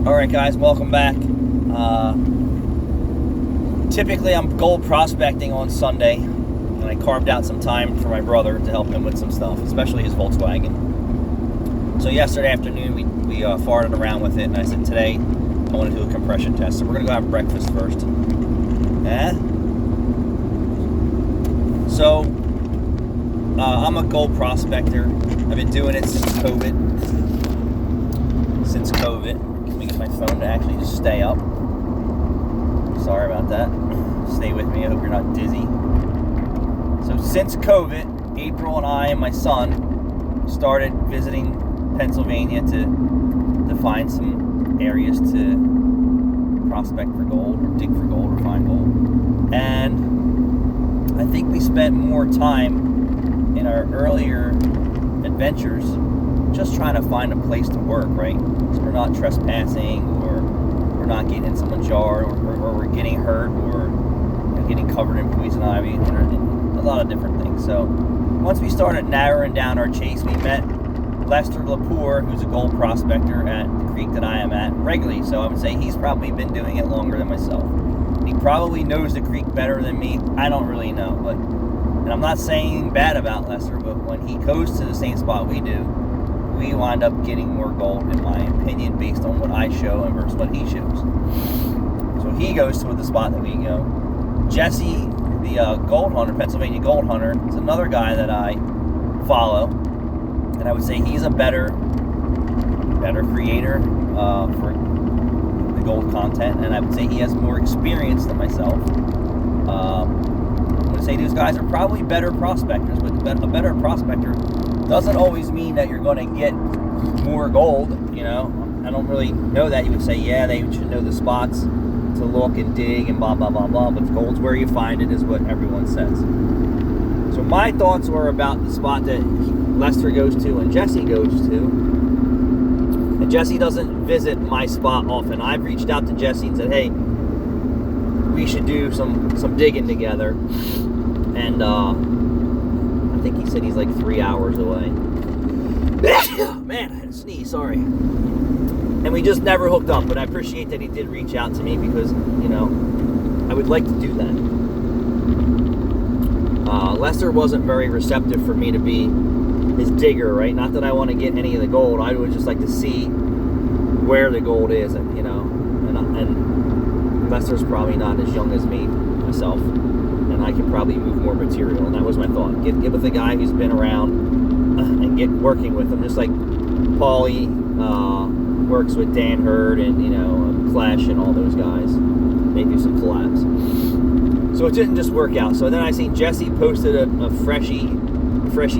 Alright guys, welcome back. Typically I'm gold prospecting on Sunday, and I carved out some time for my brother to help him with some stuff, especially his Volkswagen. So yesterday afternoon we farted around with it, and I said today I want to do a compression test. So we're going to go have breakfast first. So I'm a gold prospector. I've been doing it since COVID. Let me get my phone to actually just stay up. Sorry about that. Stay with me. I hope you're not dizzy. So since COVID, April and I and my son started visiting Pennsylvania to find some areas to prospect for gold, or dig for gold, or find gold. And I think we spent more time in our earlier adventures just trying to find a place to work, right? So we're not trespassing, or we're not getting in someone's yard, or we're getting hurt, or getting covered in poison ivy, and a lot of different things. So once we started narrowing down our chase, we met Lester Lepore, who's a gold prospector at the creek that I am at regularly. So I would say he's probably been doing it longer than myself. He probably knows the creek better than me. I don't really know, and I'm not saying bad about Lester, but when he goes to the same spot we do, we wind up getting more gold, in my opinion, based on what I show and versus what he shows. So he goes to the spot that we go. Jesse, the gold hunter, Pennsylvania gold hunter, is another guy that I follow, and I would say he's a better creator for the gold content, and I would say he has more experience than myself. I would say these guys are probably better prospectors, but a better prospector doesn't always mean that you're going to get more gold. I don't really know that. You would say, yeah, they should know the spots to look and dig and blah, blah, blah, blah, but gold's where you find it, is what everyone says. So my thoughts were about the spot that Lester goes to and Jesse goes to. And Jesse doesn't visit my spot often. I've reached out to Jesse and said, hey, we should do some digging together. And I think he said he's like 3 hours away. Man, I had a sneeze, sorry. And we just never hooked up, but I appreciate that he did reach out to me, because, I would like to do that. Lester wasn't very receptive for me to be his digger, right? Not that I want to get any of the gold. I would just like to see where the gold is, and Lester's probably not as young as me, myself, and I can probably move more material, and that was my thought. Get with a guy who's been around and get working with him, just like Paulie works with Dan Hurd and Clash and all those guys. They do some collabs. So it didn't just work out. So then I seen Jesse posted a freshie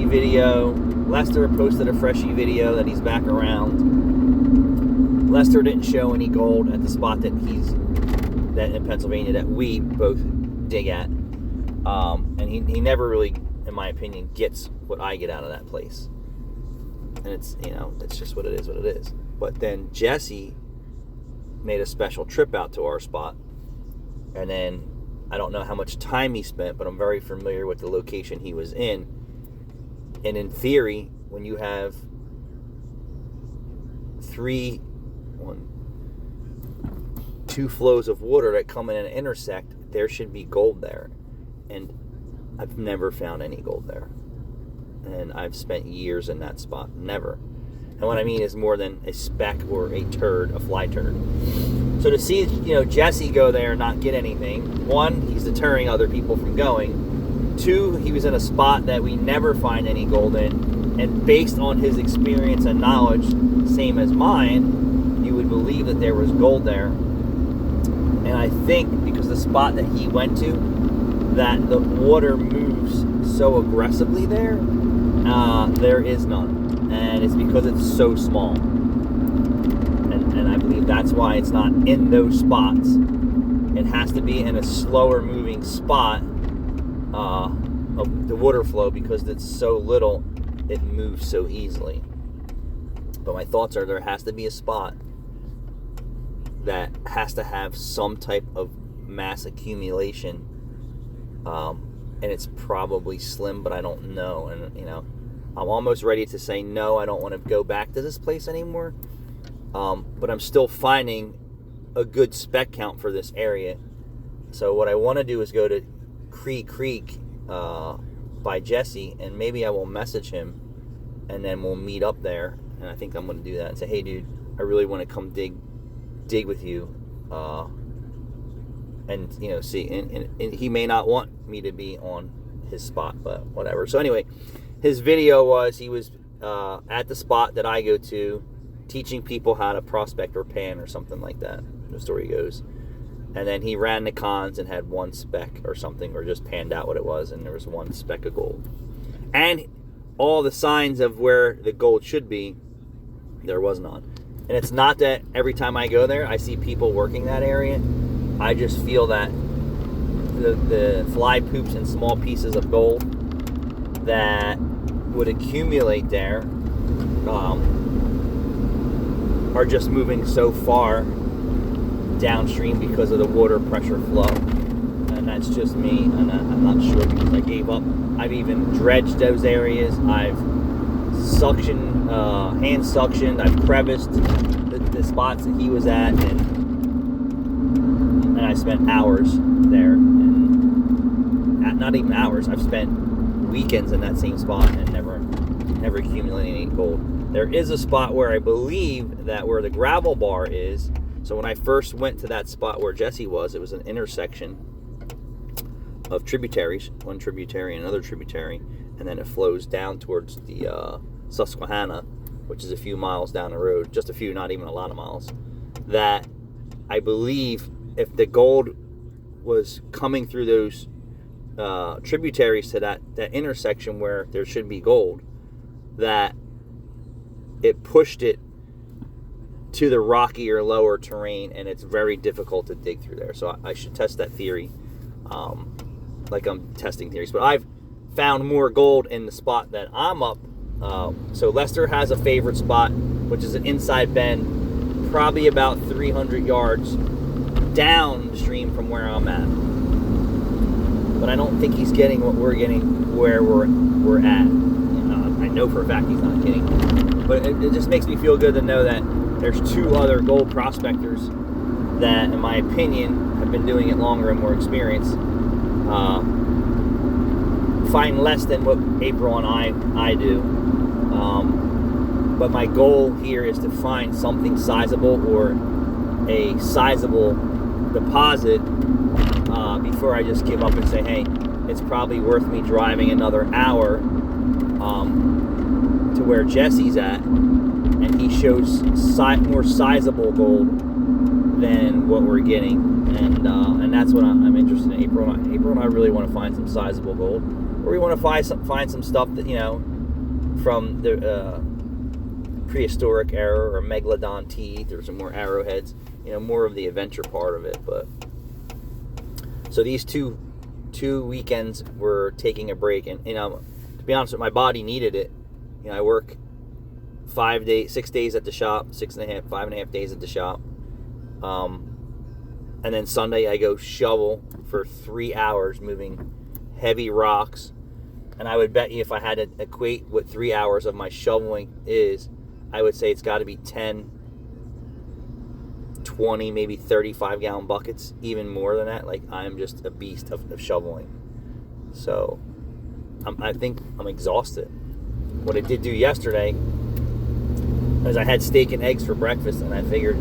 video. Lester posted a freshie video that he's back around. Lester didn't show any gold at the spot that in Pennsylvania that we both dig at. And he never really, in my opinion, gets what I get out of that place. And it's just what it is. But then Jesse made a special trip out to our spot, and then I don't know how much time he spent, but I'm very familiar with the location he was in. And in theory, when you have two flows of water that come in and intersect, there should be gold there. And I've never found any gold there. And I've spent years in that spot. Never. And what I mean is more than a speck or a turd, a fly turd. So to see, Jesse go there and not get anything, one, he's deterring other people from going. Two, he was in a spot that we never find any gold in. And based on his experience and knowledge, same as mine, you would believe that there was gold there. And I think because the spot that he went to, that the water moves so aggressively there is none. And it's because it's so small. And I believe that's why it's not in those spots. It has to be in a slower moving spot of the water flow, because it's so little, it moves so easily. But my thoughts are there has to be a spot that has to have some type of mass accumulation. And it's probably slim, but I don't know. And I'm almost ready to say no, I don't want to go back to this place anymore. but I'm still finding a good spec count for this area. So what I want to do is go to Creek by Jesse, and maybe I will message him, and then we'll meet up there. And I think I'm going to do that and say, hey, dude, I really want to come dig with you, and see. And he may not want me to be on his spot, but whatever. So anyway, his video was he was at the spot that I go to, teaching people how to prospect or pan or something like that. The story goes. And then he ran the cons and had one speck or something, or just panned out what it was, and there was one speck of gold. And all the signs of where the gold should be, there was none. And it's not that every time I go there, I see people working that area. I just feel that the fly poops and small pieces of gold that would accumulate there are just moving so far downstream because of the water pressure flow. And that's just me, and I'm not sure because I gave up. I've even dredged those areas. I've suctioned, hand suctioned. I've creviced the spots that he was at, and I spent hours there. And not even hours. I've spent weekends in that same spot and never accumulating any gold. There is a spot where I believe that where the gravel bar is. So when I first went to that spot where Jesse was, it was an intersection of tributaries, one tributary and another tributary, and then it flows down towards the Susquehanna, which is a few miles down the road, just a few, not even a lot of miles. That I believe if the gold was coming through those tributaries to that intersection where there should be gold, that it pushed it to the rocky or lower terrain, and it's very difficult to dig through there. So I should test that theory, like I'm testing theories. But I've found more gold in the spot that I'm up. So Lester has a favorite spot, which is an inside bend, probably about 300 yards downstream from where I'm at. But I don't think he's getting what we're getting where we're at. I know for a fact he's not getting. But it just makes me feel good to know that there's two other gold prospectors that, in my opinion, have been doing it longer and more experienced. Find less than what April and I do. But my goal here is to find something sizable or a sizable deposit before I just give up and say, hey, it's probably worth me driving another hour to where Jesse's at, and he shows more sizable gold than what we're getting, and that's what I'm interested in. April and I really want to find some sizable gold, or we want to find some stuff that from the prehistoric era or megalodon teeth or some more arrowheads, more of the adventure part of it. But so these two weekends we're taking a break, and to be honest with you, my body needed it. I work 6 days at the shop, 5.5 days at the shop. And then Sunday I go shovel for 3 hours moving heavy rocks. And I would bet you if I had to equate what 3 hours of my shoveling is, I would say it's got to be 10, 20, maybe 35 gallon buckets, even more than that. Like, I'm just a beast of shoveling. So I think I'm exhausted. What I did do yesterday is I had steak and eggs for breakfast, and I figured,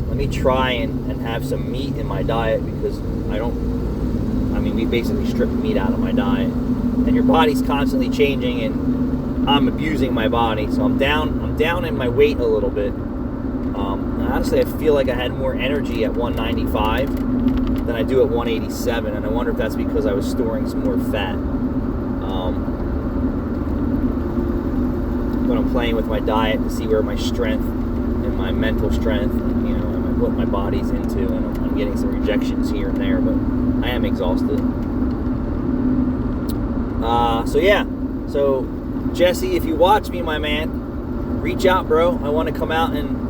let me try and have some meat in my diet, because we basically stripped meat out of my diet, and your body's constantly changing, and I'm abusing my body, so I'm down in my weight a little bit. And honestly, I feel like I had more energy at 195 than I do at 187, and I wonder if that's because I was storing some more fat. But I'm playing with my diet to see where my strength and my mental strength, and what my body's into, and I'm getting some rejections here and there, but I am exhausted. So Jesse, if you watch me, my man, reach out, bro. I want to come out and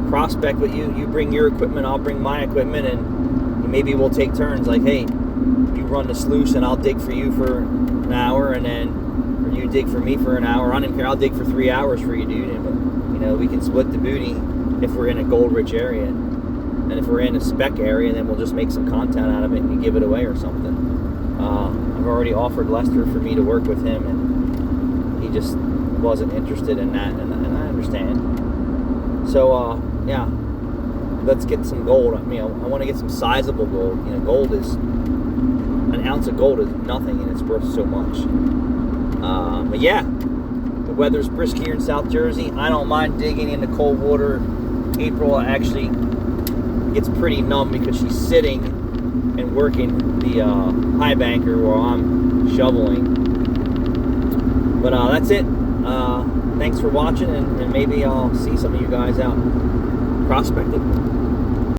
prospect with you. You bring your equipment, I'll bring my equipment, and maybe we'll take turns. Like, hey, you run the sluice and I'll dig for you for an hour, and then you dig for me for an hour. I don't even care. I'll dig for 3 hours for you, dude. You know, we can split the booty if we're in a gold-rich area. And if we're in a spec area, then we'll just make some content out of it and give it away or something. I've already offered Lester for me to work with him, and he just wasn't interested in that, and I understand. So, yeah, let's get some gold. I want to get some sizable gold. You know, gold is, an ounce of gold is nothing, and it's worth so much. But yeah, the weather's brisk here in South Jersey. I don't mind digging into cold water. April actually gets pretty numb because she's sitting and working the high banker while I'm shoveling. But that's it. Thanks for watching, and maybe I'll see some of you guys out prospecting.